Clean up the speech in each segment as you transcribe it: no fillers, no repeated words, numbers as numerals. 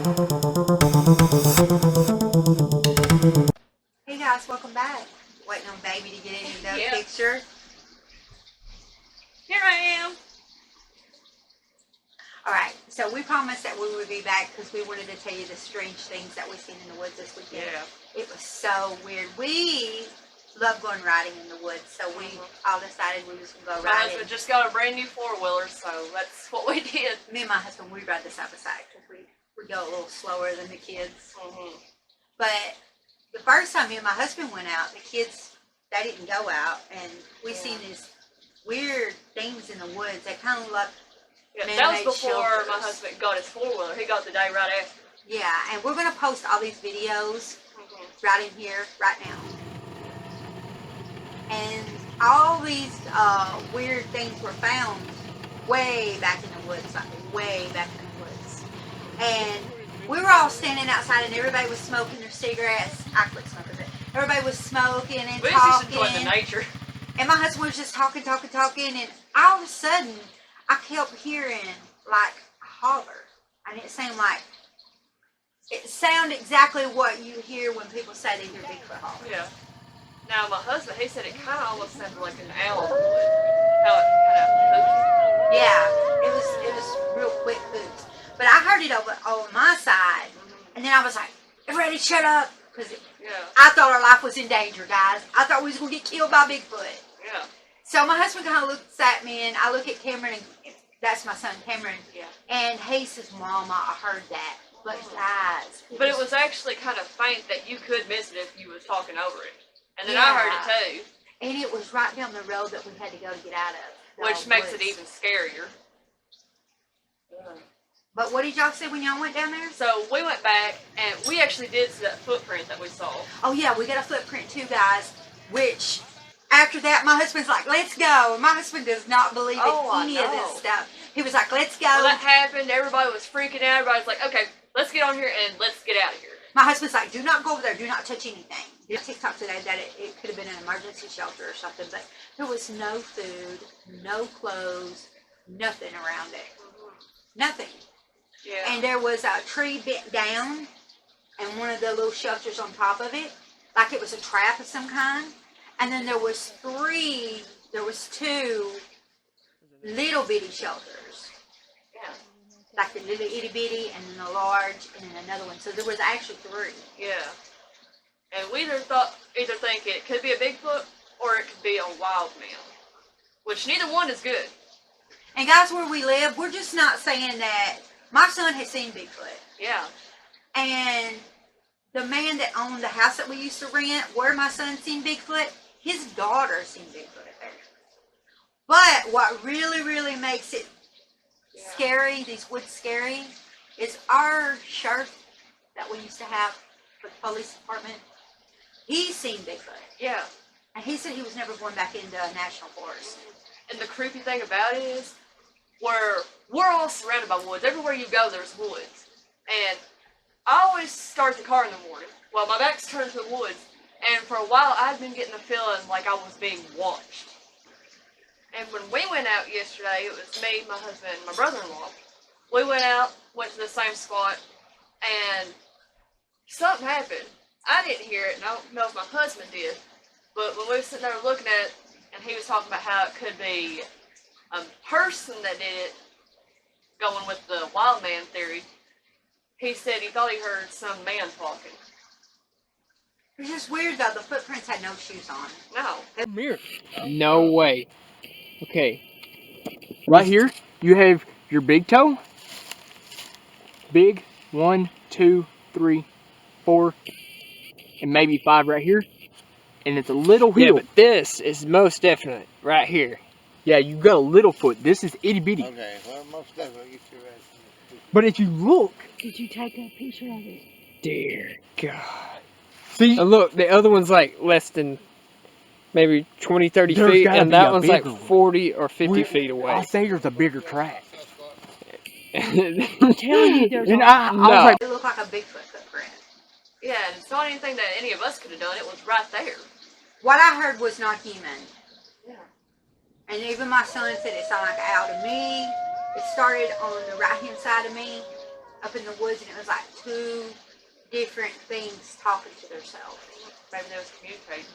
Hey guys, welcome back. Waiting on baby to get into the picture. Here I am. Alright, so we promised that we would be back because we wanted to tell you the strange things that we've seen in the woods this weekend. Yeah. It was so weird. We love going riding in the woods, so we all decided we was going to go My riding. husband just got a brand new four-wheeler, so that's what we did. Me and my husband, we ride the side by side because we go a little slower than the kids. Mm-hmm. But the first time me and my husband went out, the kids, they didn't go out, and we seen these weird things in the woods. They kind of look that was before my husband got his four-wheeler. He got the day right after. Yeah, and we're going to post all these videos right in here, right now. And all these weird things were found way back in the woods, like way back in the woods. And we were all standing outside, and everybody was smoking their cigarettes. I quit smoking it. Everybody was smoking and we talking. We just enjoyed the nature. And my husband was just talking, and all of a sudden, I kept hearing like a holler, and it sounded exactly what you hear when people say they hear Bigfoot holler. Yeah. Now my husband, he said it kind of almost sounded like an owl in the wood. How it kind of hoots. Yeah, it was real quick hoots. But I heard it over on my side, and then I was like, "Everybody, shut up!" Because I thought our life was in danger, guys. I thought we was gonna get killed by Bigfoot. Yeah. So my husband kind of looks at me, and I look at Cameron, and that's my son Cameron. Yeah. And he says, "Mama, I heard that." But guys, but it was actually kind of faint that you could miss it if you was talking over it. And then I heard it too. And it was right down the road that we had to go to get out of. Which makes it even scarier. But what did y'all say when y'all went down there? So we went back, and we actually did see that footprint that we saw. Oh yeah, we got a footprint too, guys. Which, after that, my husband's like, "Let's go." And my husband does not believe in any of this stuff. He was like, "Let's go." Well, that happened. Everybody was freaking out. Everybody's like, "Okay, let's get on here and let's get out of here." My husband's like, "Do not go over there. Do not touch anything." There's TikTok today that it could have been an emergency shelter or something, but there was no food, no clothes, nothing around it. Nothing. Yeah. And there was a tree bent down, and one of the little shelters on top of it, like it was a trap of some kind. And then there was two little bitty shelters. Yeah. Like the little itty bitty, and then the large, and then another one. So there was actually three. Yeah. And we either think it could be a Bigfoot or it could be a wild man. Which neither one is good. And guys, where we live, we're just not saying that. My son has seen Bigfoot. Yeah. And the man that owned the house that we used to rent, where my son seen Bigfoot, his daughter seen Bigfoot there. But what really, really makes it scary, these woods scary, is our sheriff that we used to have for the police department. He's seen Bigfoot. Yeah. And he said he was never going back into a national forest. And the creepy thing about it is, we're all surrounded by woods. Everywhere you go, there's woods. And I always start the car in the morning. Well, my back's turned to the woods. And for a while, I'd been getting the feeling like I was being watched. And when we went out yesterday, it was me, my husband, and my brother-in-law. We went out, went to the same spot, and something happened. I didn't hear it, and I don't know if my husband did. But when we were sitting there looking at it, and he was talking about how it could be a person that did it, going with the wild man theory, he said he thought he heard some man talking. It's just weird though, the footprints had no shoes on. No. Mirror. No way. Okay. Right here, you have your big toe. Big, 1, 2, 3, 4, and maybe 5 right here. And it's a little heel. Yeah, but this is most definite right here. Yeah, you got a little foot. This is itty bitty. Okay, well, most definitely you should have. But if you look. Did you take a picture of it? Dear God. See? And look, the other one's like less than maybe 20, 30 There's feet. gotta And be that a one's like bigger one. 40 or 50 feet away. I say there's a bigger track. I'm telling you, there's And I was like, it looked like a Bigfoot footprint. Yeah, and it's not anything that any of us could have done. It was right there. What I heard was not human. Yeah. And even my son said it sounded like an owl to me. It started on the right-hand side of me, up in the woods, and it was like two different things talking to themselves. Maybe they was communicating.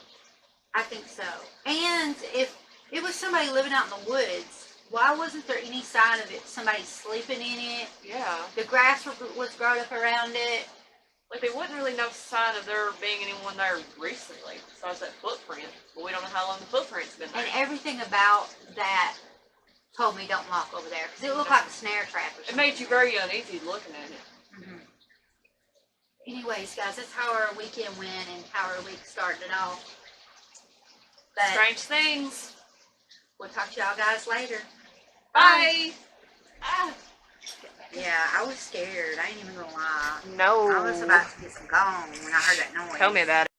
I think so. And if it was somebody living out in the woods, why wasn't there any sign of it? Somebody sleeping in it. Yeah. The grass was growing up around it. Like, they wouldn't really know sign of there being anyone there recently, besides that footprint. But we don't know how long the footprint's been there. And everything about that told me don't walk over there, because it looked like a snare trap or something. It made you very uneasy looking at it. Mm-hmm. Anyways, guys, that's how our weekend went and how our week started off. But Strange things. we'll talk to y'all guys later. Bye. Ah. Yeah, I was scared. I ain't even gonna lie. No. I was about to get some gone when I heard that noise. Tell me about it.